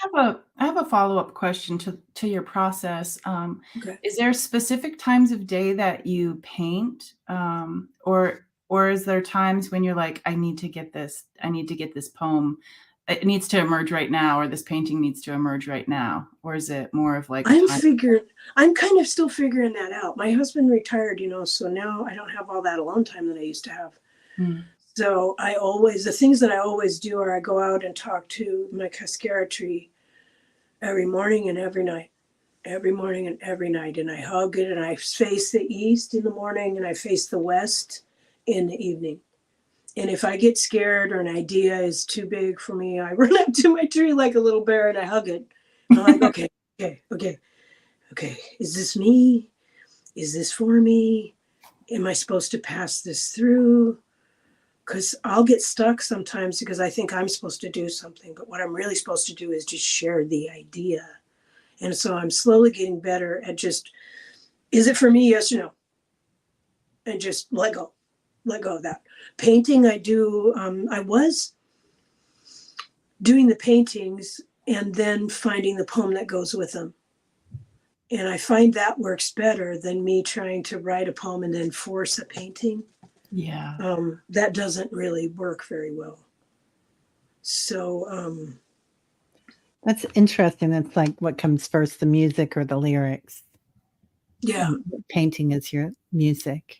B: have a follow-up question to your process.
A: Okay.
B: Is there specific times of day that you paint, or is there times when you're like, I need to get this poem, it needs to emerge right now, or this painting needs to emerge right now? Or is it more of like
A: I'm kind of still figuring that out. My husband retired, so now I don't have all that alone time that I used to have. So the things that I always do are I go out and talk to my cascara tree every morning and every night. Every morning and every night. And I hug it, and I face the east in the morning, and I face the west in the evening. And if I get scared or an idea is too big for me, I run up to my tree like a little bear and I hug it. And I'm like, okay. Is this me? Is this for me? Am I supposed to pass this through? Because I'll get stuck sometimes because I think I'm supposed to do something. But what I'm really supposed to do is just share the idea. And so I'm slowly getting better at just, is it for me? Yes or no? And just let go of that. Painting, I do, I was doing the paintings and then finding the poem that goes with them. And I find that works better than me trying to write a poem and then force a painting.
B: Yeah.
A: That doesn't really work very well. So
C: that's interesting. That's like what comes first, the music or the lyrics?
A: Yeah.
C: Painting is your music.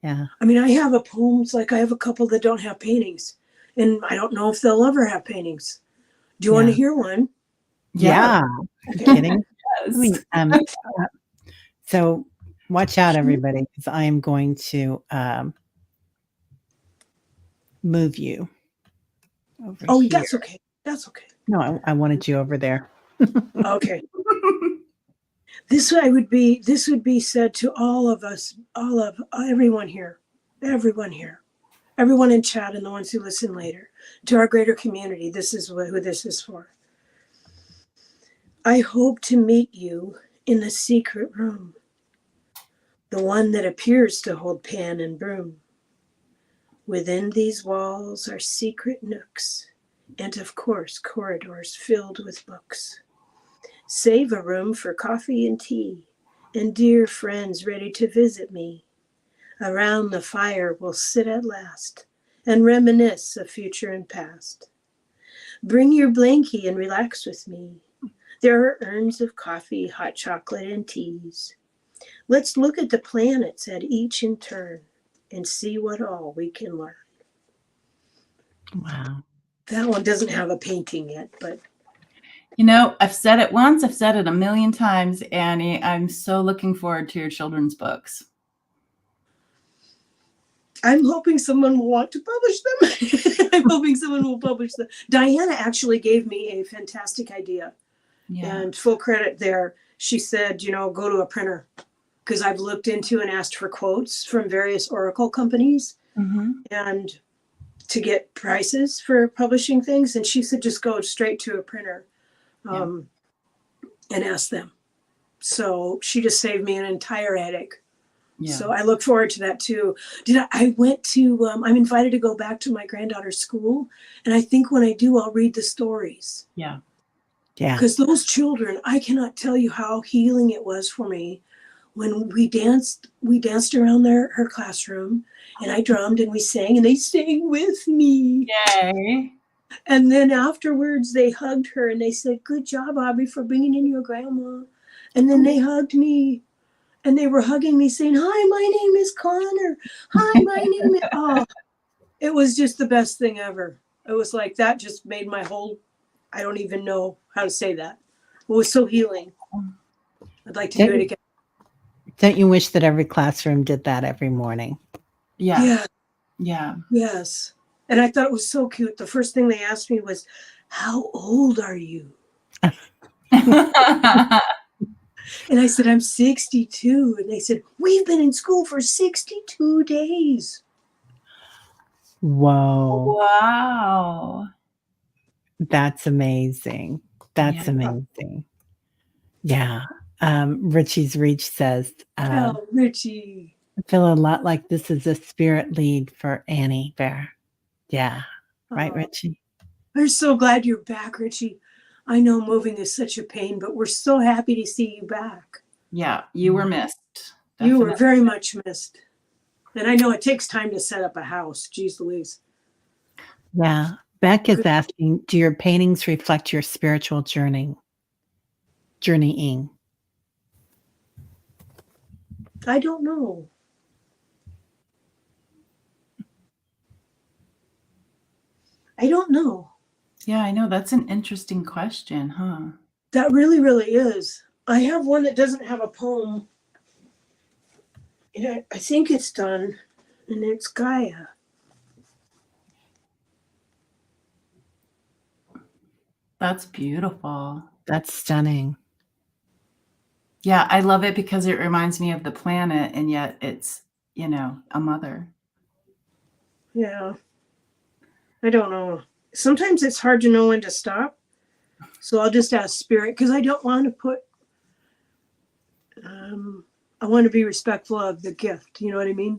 C: Yeah.
A: I mean, I have I have a couple that don't have paintings, and I don't know if they'll ever have paintings. Do you want to hear one?
C: Yeah. Are you kidding?
B: Yes.
C: I mean, so watch out, everybody, because I am going to move you over
A: Oh,
C: here.
A: that's okay. That's okay.
C: No, I wanted you over there.
A: Okay. This would be said to all of us, everyone here, everyone in chat and the ones who listen later, to our greater community. This is who this is for. I hope to meet you in the secret room, the one that appears to hold pan and broom. Within these walls are secret nooks, and of course corridors filled with books. Save a room for coffee and tea, and dear friends ready to visit me. Around the fire we'll sit at last, and reminisce of future and past. Bring your blankie and relax with me. There are urns of coffee, hot chocolate, and teas. Let's look at the planets at each in turn and see what all we can learn.
C: Wow.
A: That one doesn't have a painting yet, but
B: You know, I've said it once, I've said it a million times, Annie. I'm so looking forward to your children's books.
A: I'm hoping someone will want to publish them. I'm hoping someone will publish them. Diana actually gave me a fantastic idea.
B: Yeah.
A: And full credit there. She said, go to a printer, because I've looked into and asked for quotes from various Oracle companies and to get prices for publishing things. And she said, just go straight to a printer and ask them. So she just saved me an entire headache.
B: Yeah.
A: So I look forward to that too. I went to, I'm invited to go back to my granddaughter's school. And I think when I do, I'll read the stories.
B: Yeah.
C: Yeah.
A: Because those children, I cannot tell you how healing it was for me when we danced around her classroom, and I drummed and we sang and they sang with me.
B: Yay.
A: And then afterwards they hugged her and they said, "Good job, Aubrey, for bringing in your grandma." And then they hugged me and they were hugging me saying, "Hi, my name is Connor. Hi, my name is," oh, it was just the best thing ever. It was like, that just made my whole, I don't even know how to say that. It was so healing. I'd like to do it again.
C: Don't you wish that every classroom did that every morning?
B: Yeah.
A: Yeah.
B: Yeah.
A: Yes. And I thought it was so cute. The first thing they asked me was, "How old are you?" And I said, "I'm 62. And they said, "We've been in school for 62 days.
C: Whoa.
B: Wow.
C: That's amazing. That's amazing. Yeah. Richie's Reach says,
A: Oh, Richie.
C: I feel a lot like this is a spirit lead for Annie Bear. Yeah. Right, Richie?
A: We're so glad you're back, Richie. I know moving is such a pain, but we're so happy to see you back.
B: Yeah, you were missed. Definitely.
A: You were very much missed. And I know it takes time to set up a house. Jeez Louise.
C: Yeah. Beck is asking, do your paintings reflect your spiritual journeying?
A: I don't know. I don't know.
B: Yeah, I know. That's an interesting question, huh?
A: That really, really is. I have one that doesn't have a poem. And I think it's done, and it's Gaia.
B: That's beautiful.
C: That's stunning.
B: Yeah, I love it because it reminds me of the planet, and yet it's, a mother.
A: Yeah. I don't know. Sometimes it's hard to know when to stop. So I'll just ask spirit, because I don't want to put, I want to be respectful of the gift. You know what I mean?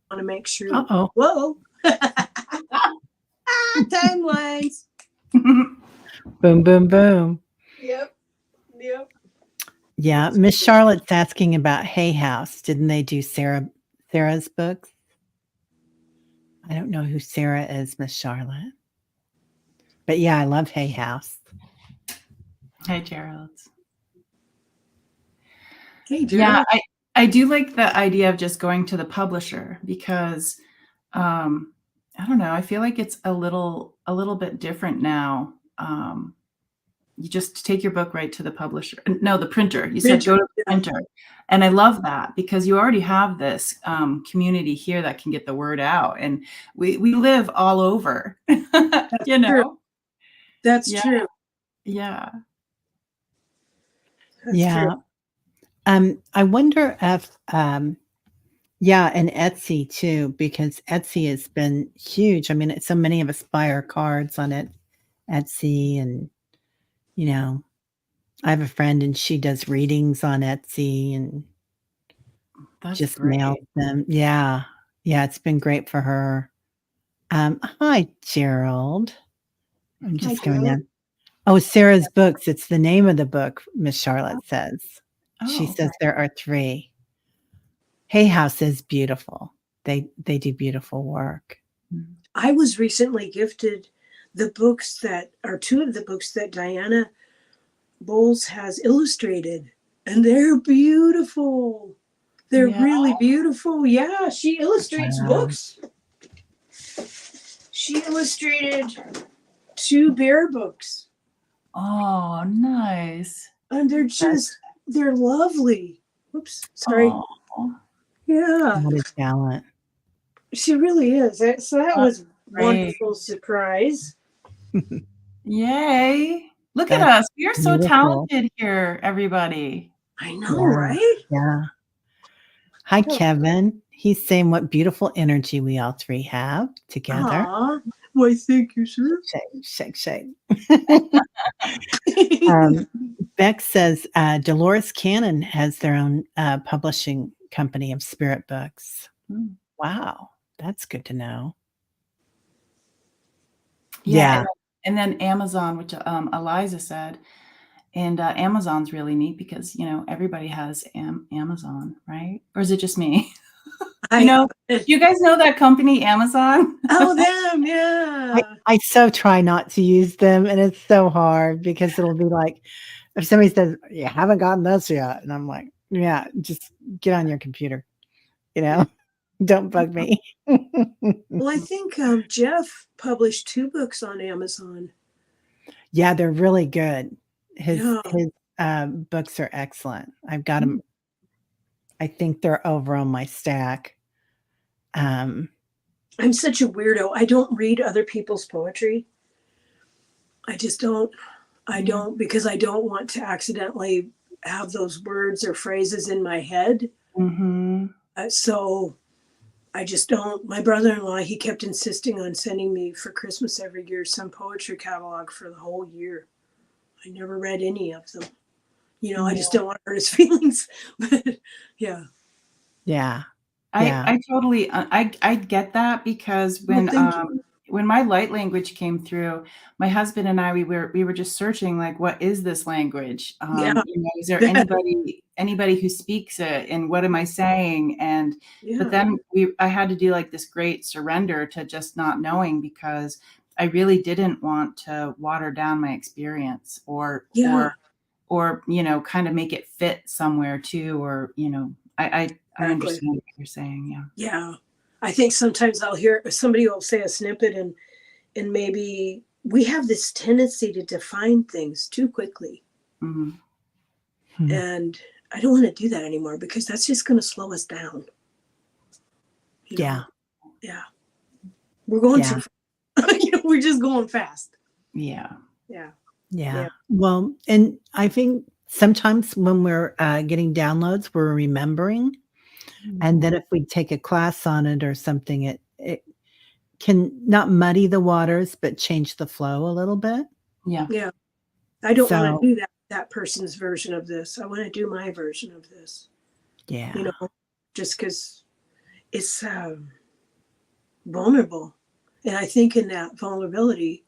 A: I want to make sure.
C: Uh-oh.
A: Whoa. Timelines.
C: Boom, boom, boom.
A: Yep.
C: Yeah. Miss Charlotte's asking about Hay House. Didn't they do Sarah's books? I don't know who Sarah is, Miss Charlotte. But yeah, I love Hay House.
B: Hey, Gerald.
A: Hey, Gerald.
B: Yeah, I do like the idea of just going to the publisher because, I don't know, I feel like it's a little bit different now. you just take your book right to the publisher. No, the printer. You said
A: Printer,
B: go to the
A: yeah.
B: printer. And I love that because you already have this community here that can get the word out. And we live all over, you know?
A: True. That's
B: Yeah.
A: true.
B: Yeah.
A: That's
C: Yeah.
A: true.
C: I wonder if, yeah, and Etsy too, because Etsy has been huge. I mean, so many of us buy our cards on Etsy, and you know, I have a friend and she does readings on Etsy and
B: That's
C: just
B: great.
C: mails them. Yeah. Yeah, it's been great for her. Hi, Gerald. I'm
A: Hi,
C: just going
A: Gerald.
C: down. Oh, Sarah's books. It's the name of the book, Miss Charlotte says. She
B: Oh,
C: says there are 3. Hay House is beautiful. They do beautiful work.
A: I was recently gifted the books that are 2 of the books that Diana Bowles has illustrated, and they're beautiful. They're
B: yeah.
A: really beautiful. Yeah, she illustrates
C: Wow.
A: books. She illustrated 2 bear books,
B: Oh, nice.
A: and they're lovely. Oops, sorry.
B: Oh,
A: Yeah,
C: What a talent.
A: she really is. So that was a
B: great.
A: wonderful surprise.
B: Yay. Look at
C: That's
B: us. We are so
C: beautiful.
B: talented here, everybody.
A: I know,
C: Yeah.
A: right?
C: Yeah. Hi,
A: Oh.
C: Kevin. He's saying what beautiful energy we all 3 have together.
A: Aw. Why, thank you, sir.
C: Shake, shake. Beck says Dolores Cannon has their own publishing company of spirit books.
B: Mm.
C: Wow, that's good to know.
B: Yeah. And then Amazon, which Eliza said, and Amazon's really neat because, you know, everybody has Amazon, right? Or is it just me? You know, you guys know that company, Amazon?
A: Oh, them, yeah.
C: I so try not to use them, and it's so hard because it'll be like, if somebody says, "You haven't gotten this yet," and I'm like, "Yeah, just get on your computer," you know? Don't bug me.
A: Well, I think Jeff published 2 books on Amazon.
C: Yeah, they're really good. His
A: Yeah.
C: books are excellent. I've got them. I think they're over on my stack.
A: I'm such a weirdo. I don't read other people's poetry. I just don't. I don't, because I don't want to accidentally have those words or phrases in my head.
B: Mm-hmm.
A: So I just don't. My brother-in-law, he kept insisting on sending me for Christmas every year some poetry catalog for the whole year. I never read any of them. You know, I just don't want to hurt his feelings. But yeah.
C: Yeah.
B: I totally I get that because when my light language came through, my husband and I we were just searching like, what is this language?
A: Yeah.
B: You know, is there anybody who speaks it, and what am I saying? And but then I had to do like this great surrender to just not knowing, because I really didn't want to water down my experience or you know, kind of make it fit somewhere too, or you know, I understand what you're saying. Yeah.
A: Yeah. I think sometimes I'll hear somebody will say a snippet, and maybe we have this tendency to define things too quickly.
B: Mm-hmm.
A: And I don't want to do that anymore, because that's just going to slow us down. You know? Yeah. We're going too fast. You know, we're just going fast.
B: Yeah.
C: Well, and I think sometimes when we're getting downloads, we're remembering. And then if we take a class on it or something, it can not muddy the waters, but change the flow a little bit.
A: Yeah. I don't want to do that person's version of this. I want to do my version of this.
C: Yeah.
A: You know, just because it's vulnerable. And I think in that vulnerability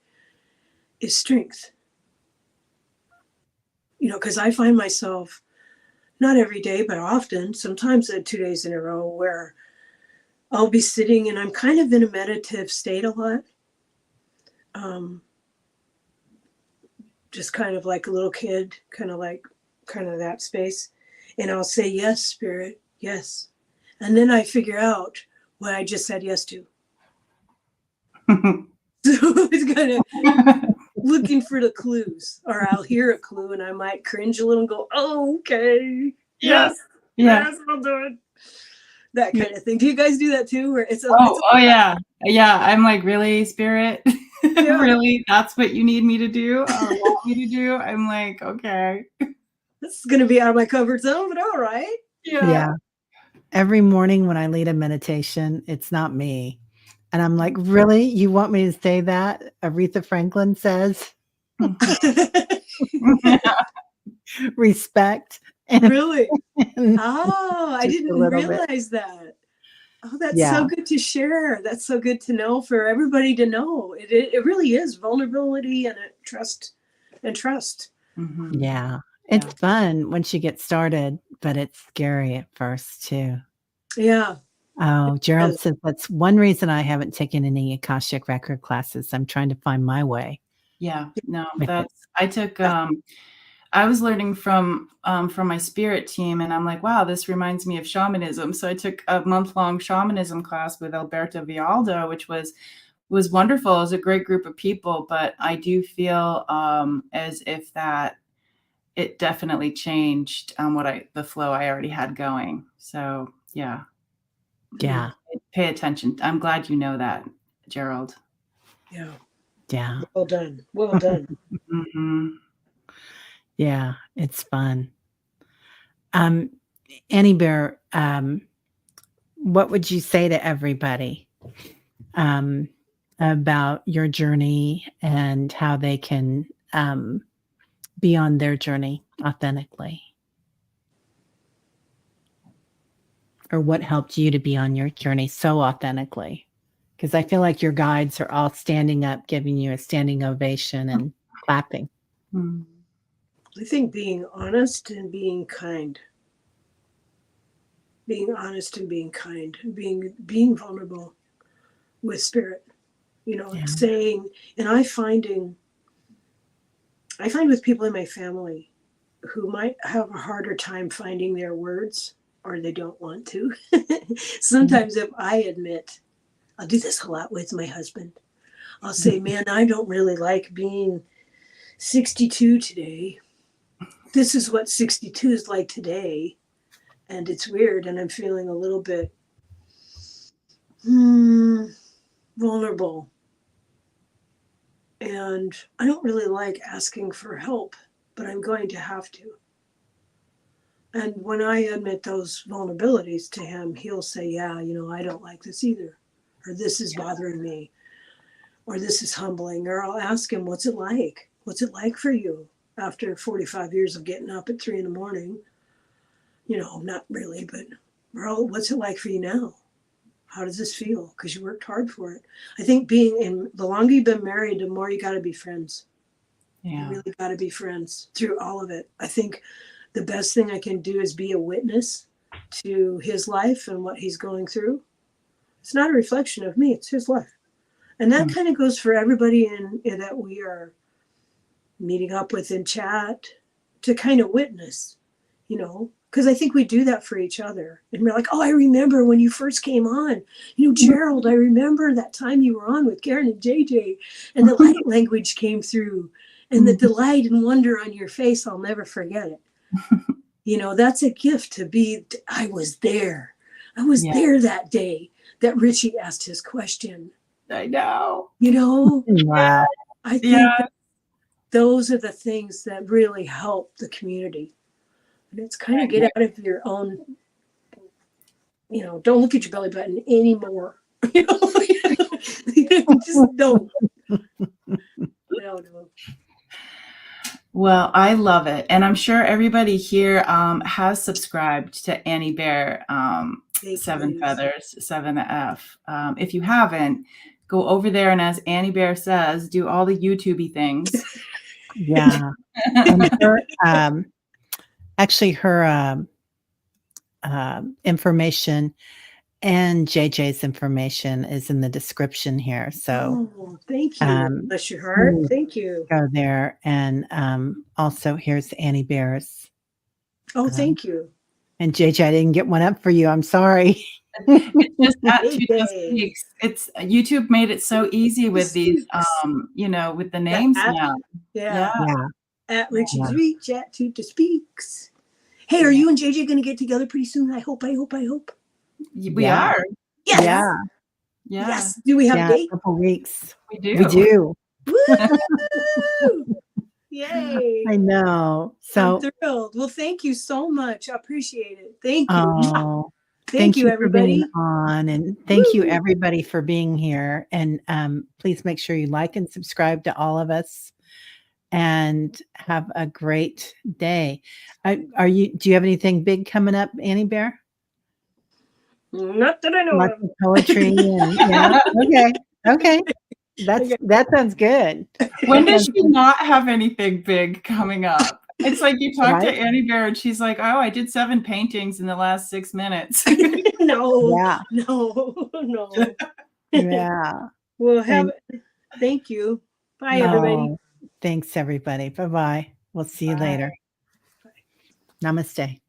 A: is strength. You know, because I find myself, not every day, but often, sometimes 2 days in a row, where I'll be sitting and I'm kind of in a meditative state a lot. Just kind of like a little kid, kind of that space. And I'll say, yes, Spirit, yes. And then I figure out what I just said yes to. So it's kind of, looking for the clues, or I'll hear a clue and I might cringe a little and go, "Oh, okay,
B: Yeah.
A: yes,
B: Yeah.
A: yes, I'll do it." That kind of thing. Do you guys do that too? Where
B: Oh yeah. Yeah. I'm like, really, spirit?
A: Yeah.
B: Really? That's what you need me to do or want me to do? I'm like, okay.
A: This is going to be out of my comfort zone, but all right.
C: Yeah. Every morning when I lead a meditation, it's not me. And I'm like, really? You want me to say that? Aretha Franklin says, respect. And,
A: Really?
C: and
A: Oh, I
C: just a
A: didn't
C: little bit.
A: realize that. Oh, that's
C: Yeah.
A: so good to share. That's so good to know for everybody to know. It really is vulnerability and trust and trust.
B: Mhm.
C: Yeah. It's fun once you get started, but it's scary at first too.
A: Yeah.
C: Oh, Gerald says that's one reason I haven't taken any Akashic record classes. I'm trying to find my way.
B: Yeah. No,
C: with it.
B: I took I was learning from my spirit team, and I'm like, wow, this reminds me of shamanism. So I took a month-long shamanism class with Alberto Vialdo, which was wonderful. It was a great group of people, but I do feel as if that it definitely changed the flow I already had going. So yeah.
C: Yeah.
B: Pay attention. I'm glad you know that, Gerald.
A: Yeah.
C: Yeah.
A: Well done. Well done.
B: Mm-hmm.
C: Yeah. It's fun. Annie Bear, what would you say to everybody about your journey and how they can be on their journey authentically? Or what helped you to be on your journey so authentically? Because I feel like your guides are all standing up, giving you a standing ovation and clapping.
A: I think being honest and being kind. Being honest and being kind, being vulnerable with spirit, saying, and I find with people in my family who might have a harder time finding their words or they don't want to. Sometimes if I admit, I'll do this a lot with my husband. I'll say, man, I don't really like being 62 today. This is what 62 is like today. And it's weird. And I'm feeling a little bit vulnerable. And I don't really like asking for help, but I'm going to have to. And when I admit those vulnerabilities to him, he'll say, yeah, I don't like this either. Or this is bothering me. Or this is humbling. Or I'll ask him, what's it like? What's it like for you after 45 years of getting up at 3 a.m? Not really, but what's it like for you now? How does this feel? Because you worked hard for it. I think the longer you've been married, the more you got to be friends. Yeah. You really got to be friends through all of it. I think the best thing I can do is be a witness to his life and what he's going through. It's not a reflection of me, it's his life. And that kind of goes for everybody in that we are meeting up with in chat to kind of witness, because I think we do that for each other. And we're like, oh, I remember when you first came on, Gerald, I remember that time you were on with Karen and JJ and the light language came through and the delight and wonder on your face. I'll never forget it. That's a gift to be, I was there. I was there that day that Richie asked his question.
B: I know.
C: Wow.
A: I think that those are the things that really help the community. And it's kind of get out of your own, don't look at your belly button anymore. Just don't. No.
B: Well, I love it. And I'm sure everybody here has subscribed to Anniebear7f. If you haven't, go over there and, as Annie Bear says, do all the YouTubey things.
C: Yeah. And her, actually, her information and JJ's information is in the description here. So
A: thank you. Bless your heart. Thank you.
C: Go there. And also here's Annie Bear's.
A: Oh, thank you.
C: And JJ, I didn't get one up for you. I'm sorry.
B: It's just at
A: Hey,
B: Two Just
A: hey.
B: Speaks. It's YouTube made it so easy with these,
A: Speaks.
B: with the names
A: at-
B: now.
A: Yeah.
C: Yeah.
A: At Richie's
C: Yeah.
A: Reach, at Tuta Speaks. Hey, are you and JJ going to get together pretty soon? I hope.
B: We
C: Yeah.
B: are.
A: Yes.
C: Yeah.
B: Yeah.
A: Yes. Do we have a
C: Yeah.
A: date?
C: A couple weeks.
B: We do.
C: We do.
A: Woo! Yay.
C: I know. So,
A: I'm thrilled. Well, thank you so much. I appreciate it. Thank you.
C: oh,
A: Thank you,
C: for being
A: everybody.
C: on, and thank you
A: Woo!
C: everybody for being here. And please make sure you like and subscribe to all of us. And have a great day. Do you have anything big coming up, Annie Bear?
A: Not that I know
C: Lots
A: of.
C: of poetry and yeah. Okay. That sounds good.
B: When does she not have anything big coming up? It's like you talk to
C: Right?
B: Annie Bear and she's like, oh, I did 7 paintings in the last 6 minutes.
A: No.
C: Yeah.
A: No.
C: Yeah.
A: Well, thank you. Bye, everybody.
C: Oh, thanks everybody. Bye-bye. We'll see you later. Namaste.